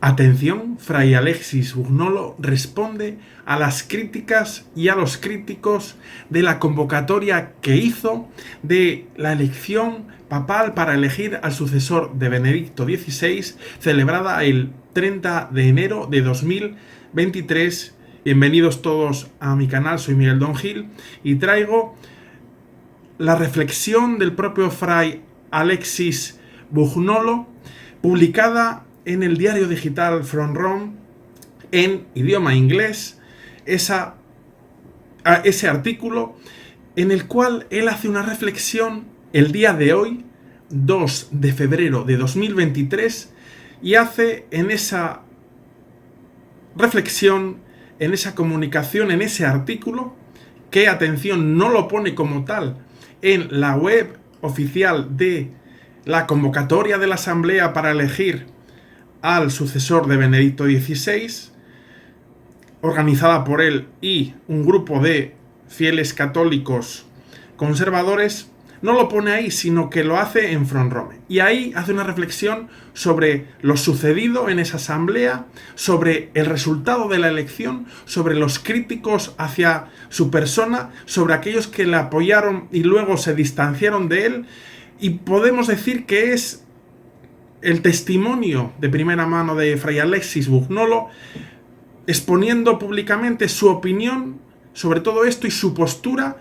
Atención, Fray Alexis Bugnolo responde a las críticas y a los críticos de la convocatoria que hizo de la elección papal para elegir al sucesor de Benedicto XVI, celebrada el 30 de enero de 2023. Bienvenidos todos a mi canal, soy Miguel Don Gil y traigo la reflexión del propio Fray Alexis Bugnolo, publicada en el diario digital From Rome en idioma inglés, ese artículo en el cual él hace una reflexión el día de hoy, 2 de febrero de 2023, y hace en esa reflexión, en esa comunicación, en ese artículo, que, atención, no lo pone como tal en la web oficial de la convocatoria de la Asamblea para elegir al sucesor de Benedicto XVI, organizada por él y un grupo de fieles católicos conservadores, no lo pone ahí, sino que lo hace en From Rome. Y ahí hace una reflexión sobre lo sucedido en esa asamblea, sobre el resultado de la elección, sobre los críticos hacia su persona, sobre aquellos que le apoyaron y luego se distanciaron de él. Y podemos decir que es el testimonio de primera mano de Fray Alexis Bugnolo, exponiendo públicamente su opinión sobre todo esto y su postura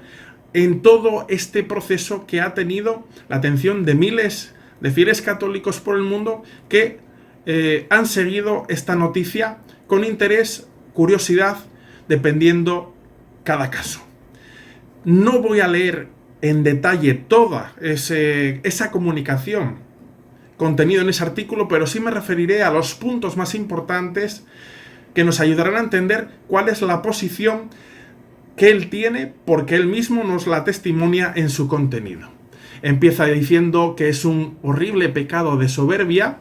en todo este proceso que ha tenido la atención de miles de fieles católicos por el mundo que han seguido esta noticia con interés, curiosidad, dependiendo cada caso. No voy a leer en detalle toda esa comunicación contenido en ese artículo, pero sí me referiré a los puntos más importantes que nos ayudarán a entender cuál es la posición que él tiene, porque él mismo nos la testimonia en su contenido. Empieza diciendo que es un horrible pecado de soberbia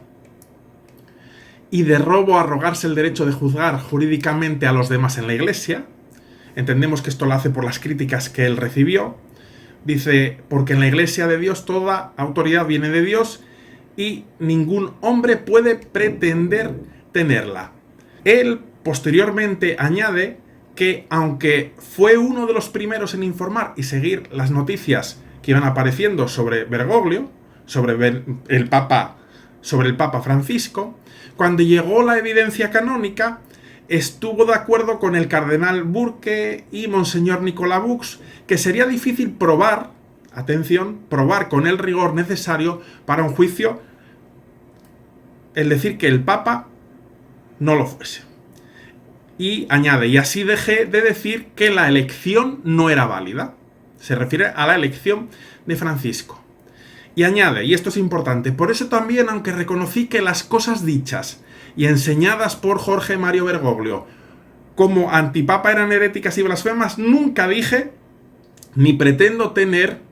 y de robo arrogarse el derecho de juzgar jurídicamente a los demás en la Iglesia. Entendemos que esto lo hace por las críticas que él recibió. Dice, porque en la Iglesia de Dios toda autoridad viene de Dios y ningún hombre puede pretender tenerla. Él posteriormente añade que, aunque fue uno de los primeros en informar y seguir las noticias que iban apareciendo sobre Bergoglio, sobre el Papa Francisco, cuando llegó la evidencia canónica, estuvo de acuerdo con el cardenal Burke y Monseñor Nicolas Bux que sería difícil probar, atención, probar con el rigor necesario para un juicio, es decir, que el Papa no lo fuese. Y añade, y así dejé de decir que la elección no era válida. Se refiere a la elección de Francisco. Y añade, y esto es importante, por eso también, aunque reconocí que las cosas dichas y enseñadas por Jorge Mario Bergoglio como antipapa eran heréticas y blasfemas, nunca dije ni pretendo tener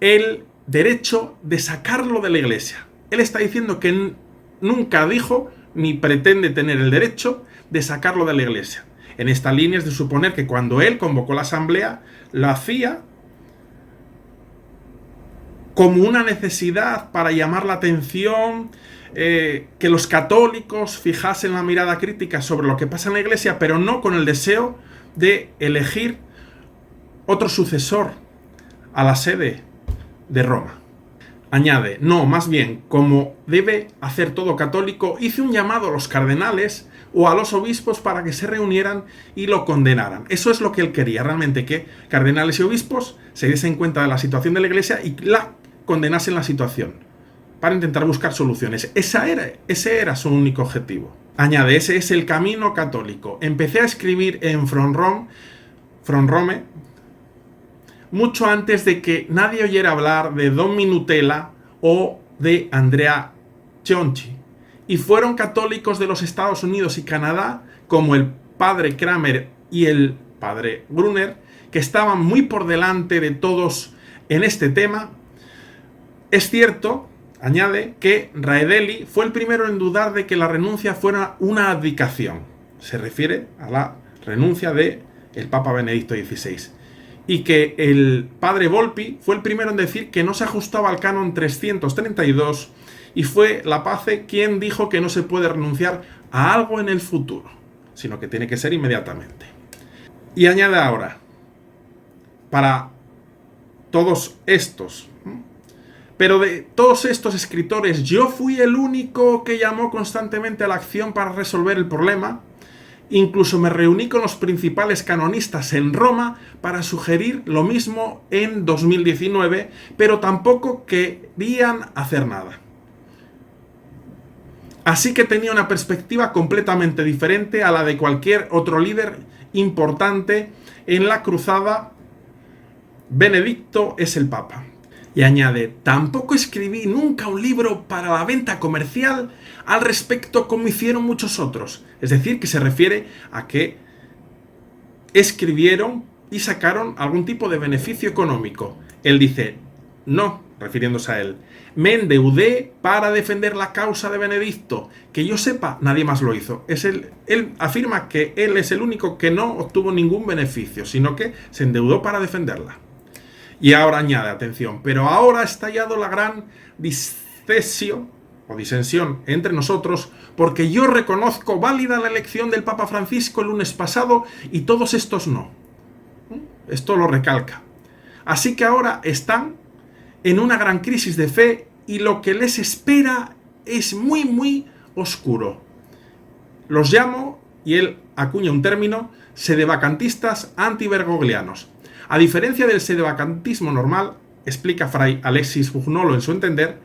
el derecho de sacarlo de la Iglesia. Él está diciendo que nunca dijo ni pretende tener el derecho de sacarlo de la Iglesia. En esta línea es de suponer que cuando él convocó la asamblea, lo hacía como una necesidad para llamar la atención, que los católicos fijasen la mirada crítica sobre lo que pasa en la Iglesia, pero no con el deseo de elegir otro sucesor a la sede de Roma. Añade, no, más bien, como debe hacer todo católico, hice un llamado a los cardenales o a los obispos para que se reunieran y lo condenaran. Eso es lo que él quería, realmente, que cardenales y obispos se diesen cuenta de la situación de la Iglesia y la condenasen la situación, para intentar buscar soluciones. Ese era su único objetivo. Añade, ese es el camino católico. Empecé a escribir en From Rome, mucho antes de que nadie oyera hablar de Don Minutella o de Andrea Chionchi. Y fueron católicos de los Estados Unidos y Canadá, como el padre Kramer y el padre Brunner, que estaban muy por delante de todos en este tema. Es cierto, añade, que Raedeli fue el primero en dudar de que la renuncia fuera una abdicación. Se refiere a la renuncia del Papa Benedicto XVI. Y que el padre Volpi fue el primero en decir que no se ajustaba al canon 332 y fue la Pace quien dijo que no se puede renunciar a algo en el futuro, sino que tiene que ser inmediatamente. Y añade ahora, para todos estos, pero de todos estos escritores, yo fui el único que llamó constantemente a la acción para resolver el problema. Incluso me reuní con los principales canonistas en Roma para sugerir lo mismo en 2019, pero tampoco querían hacer nada. Así que tenía una perspectiva completamente diferente a la de cualquier otro líder importante en la cruzada. Benedicto es el Papa. Y añade, tampoco escribí nunca un libro para la venta comercial al respecto como hicieron muchos otros. Es decir, que se refiere a que escribieron y sacaron algún tipo de beneficio económico. Él dice, no, refiriéndose a él, me endeudé para defender la causa de Benedicto. Que yo sepa, nadie más lo hizo. Él afirma que él es el único que no obtuvo ningún beneficio, sino que se endeudó para defenderla. Y ahora añade, atención, pero ahora ha estallado la gran disensión entre nosotros, porque yo reconozco válida la elección del Papa Francisco el lunes pasado y todos estos no. Esto lo recalca. Así que ahora están en una gran crisis de fe y lo que les espera es muy, muy oscuro. Los llamo, y él acuña un término, sedevacantistas antibergoglianos. A diferencia del sedevacantismo normal, explica Fray Alexis Bugnolo en su entender,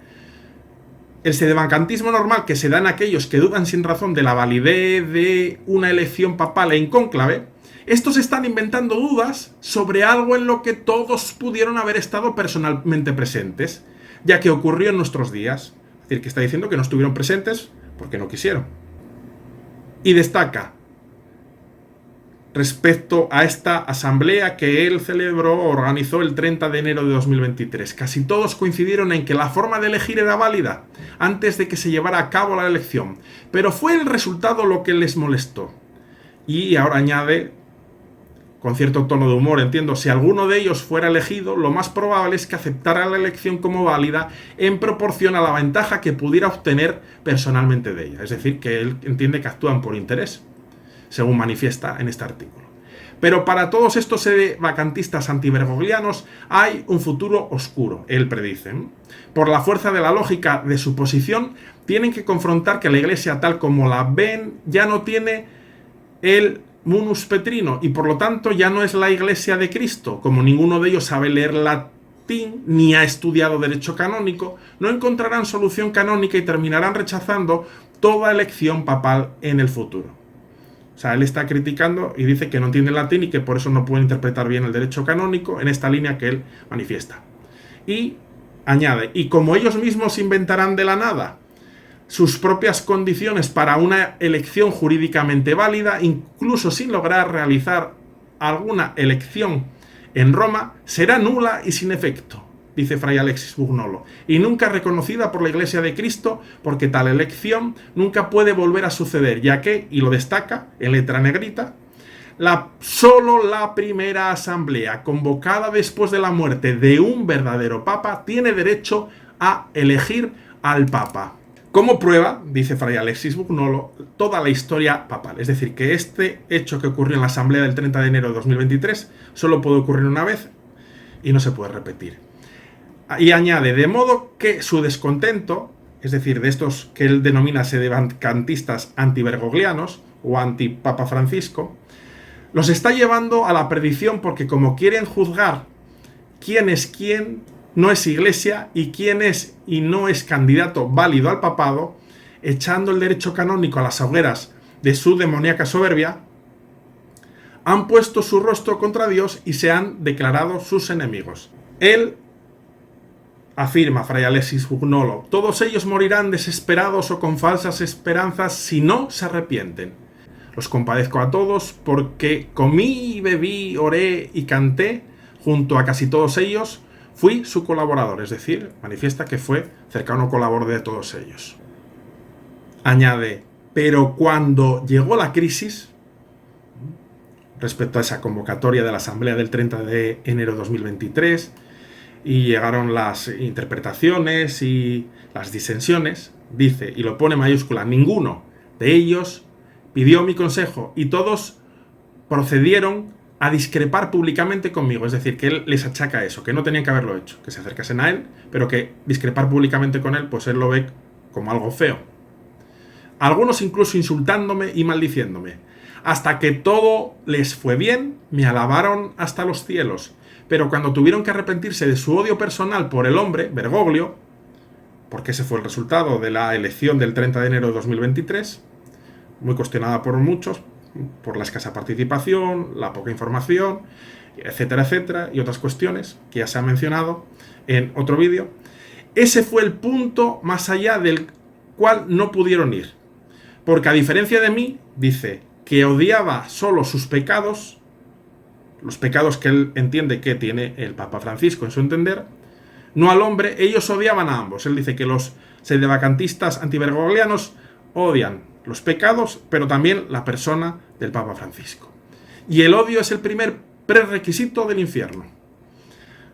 el sedevacantismo normal que se da en aquellos que dudan sin razón de la validez de una elección papal en cónclave, estos están inventando dudas sobre algo en lo que todos pudieron haber estado personalmente presentes, ya que ocurrió en nuestros días. Es decir, que está diciendo que no estuvieron presentes porque no quisieron. Y destaca, respecto a esta asamblea que él organizó el 30 de enero de 2023. Casi todos coincidieron en que la forma de elegir era válida antes de que se llevara a cabo la elección, pero fue el resultado lo que les molestó. Y ahora añade, con cierto tono de humor, entiendo, si alguno de ellos fuera elegido, lo más probable es que aceptara la elección como válida en proporción a la ventaja que pudiera obtener personalmente de ella. Es decir, que él entiende que actúan por interés, según manifiesta en este artículo. Pero para todos estos sedevacantistas antibergoglianos hay un futuro oscuro, él predice. Por la fuerza de la lógica de su posición, tienen que confrontar que la Iglesia tal como la ven ya no tiene el munus petrino y por lo tanto ya no es la Iglesia de Cristo. Como ninguno de ellos sabe leer latín ni ha estudiado derecho canónico, no encontrarán solución canónica y terminarán rechazando toda elección papal en el futuro. O sea, él está criticando y dice que no entiende latín y que por eso no puede interpretar bien el derecho canónico en esta línea que él manifiesta. Y añade, y como ellos mismos inventarán de la nada sus propias condiciones para una elección jurídicamente válida, incluso sin lograr realizar alguna elección en Roma, será nula y sin efecto, dice Fray Alexis Bugnolo, y nunca reconocida por la Iglesia de Cristo, porque tal elección nunca puede volver a suceder, ya que, y lo destaca en letra negrita, solo la primera asamblea convocada después de la muerte de un verdadero papa tiene derecho a elegir al papa. Como prueba, dice Fray Alexis Bugnolo, toda la historia papal. Es decir, que este hecho que ocurrió en la asamblea del 30 de enero de 2023 solo puede ocurrir una vez y no se puede repetir. Y añade, de modo que su descontento, es decir, de estos que él denomina sedevacantistas antibergoglianos o anti-Papa Francisco, los está llevando a la perdición porque como quieren juzgar quién es quién, no es Iglesia y quién es y no es candidato válido al papado, echando el derecho canónico a las hogueras de su demoníaca soberbia, han puesto su rostro contra Dios y se han declarado sus enemigos. Él afirma, Fray Alexis Bugnolo, todos ellos morirán desesperados o con falsas esperanzas si no se arrepienten. Los compadezco a todos porque comí, bebí, oré y canté junto a casi todos ellos. Fui su colaborador, es decir, manifiesta que fue cercano colaborador de todos ellos. Añade, pero cuando llegó la crisis, respecto a esa convocatoria de la Asamblea del 30 de enero de 2023, y llegaron las interpretaciones y las disensiones, dice, y lo pone en mayúscula, ninguno, de ellos pidió mi consejo y todos procedieron a discrepar públicamente conmigo. Es decir, que él les achaca eso, que no tenían que haberlo hecho, que se acercasen a él, pero que discrepar públicamente con él, pues él lo ve como algo feo. Algunos incluso insultándome y maldiciéndome. Hasta que todo les fue bien, me alabaron hasta los cielos. Pero cuando tuvieron que arrepentirse de su odio personal por el hombre, Bergoglio, porque ese fue el resultado de la elección del 30 de enero de 2023, muy cuestionada por muchos, por la escasa participación, la poca información, etcétera, etcétera, y otras cuestiones que ya se han mencionado en otro vídeo. Ese fue el punto más allá del cual no pudieron ir. Porque a diferencia de mí, dice, que odiaba solo sus pecados, los pecados que él entiende que tiene el Papa Francisco en su entender, no al hombre, ellos odiaban a ambos. Él dice que los sedevacantistas antibergoglianos odian los pecados, pero también la persona del Papa Francisco. Y el odio es el primer prerequisito del infierno.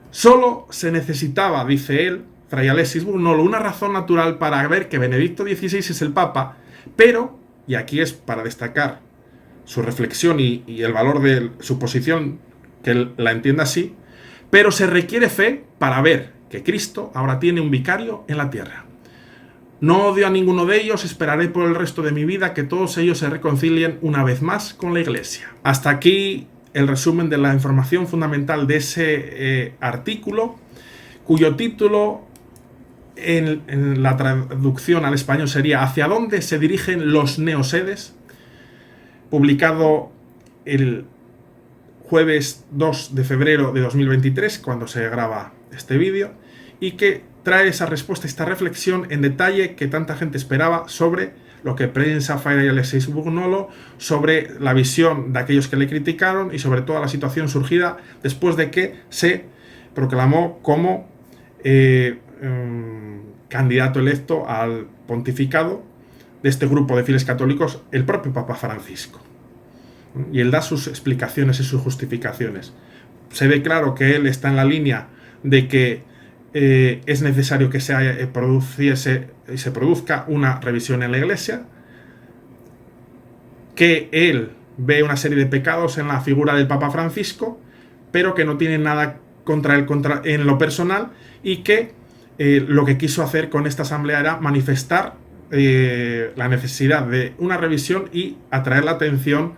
Solo se necesitaba, dice él, Fray Alexis Brugnolo, una razón natural para ver que Benedicto XVI es el Papa, pero, y aquí es para destacar su reflexión y el valor de su posición, que él la entienda así, pero se requiere fe para ver que Cristo ahora tiene un vicario en la tierra. No odio a ninguno de ellos, esperaré por el resto de mi vida que todos ellos se reconcilien una vez más con la Iglesia. Hasta aquí el resumen de la información fundamental de ese artículo, cuyo título en la traducción al español sería ¿Hacia dónde se dirigen los neosedes?, publicado el jueves 2 de febrero de 2023, cuando se graba este vídeo, y que trae esa respuesta, esta reflexión en detalle que tanta gente esperaba sobre lo que piensa Fray Alexis Brugnolo, sobre la visión de aquellos que le criticaron y sobre toda la situación surgida después de que se proclamó como candidato electo al pontificado de este grupo de fieles católicos el propio Papa Francisco. Y él da sus explicaciones y sus justificaciones. Se ve claro que él está en la línea de que es necesario que se produzca una revisión en la Iglesia, que él ve una serie de pecados en la figura del Papa Francisco, pero que no tiene nada contra él en lo personal, y que lo que quiso hacer con esta asamblea era manifestar la necesidad de una revisión y atraer la atención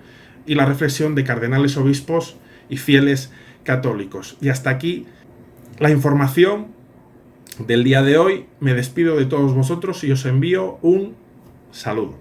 y la reflexión de cardenales, obispos y fieles católicos. Y hasta aquí la información del día de hoy. Me despido de todos vosotros y os envío un saludo.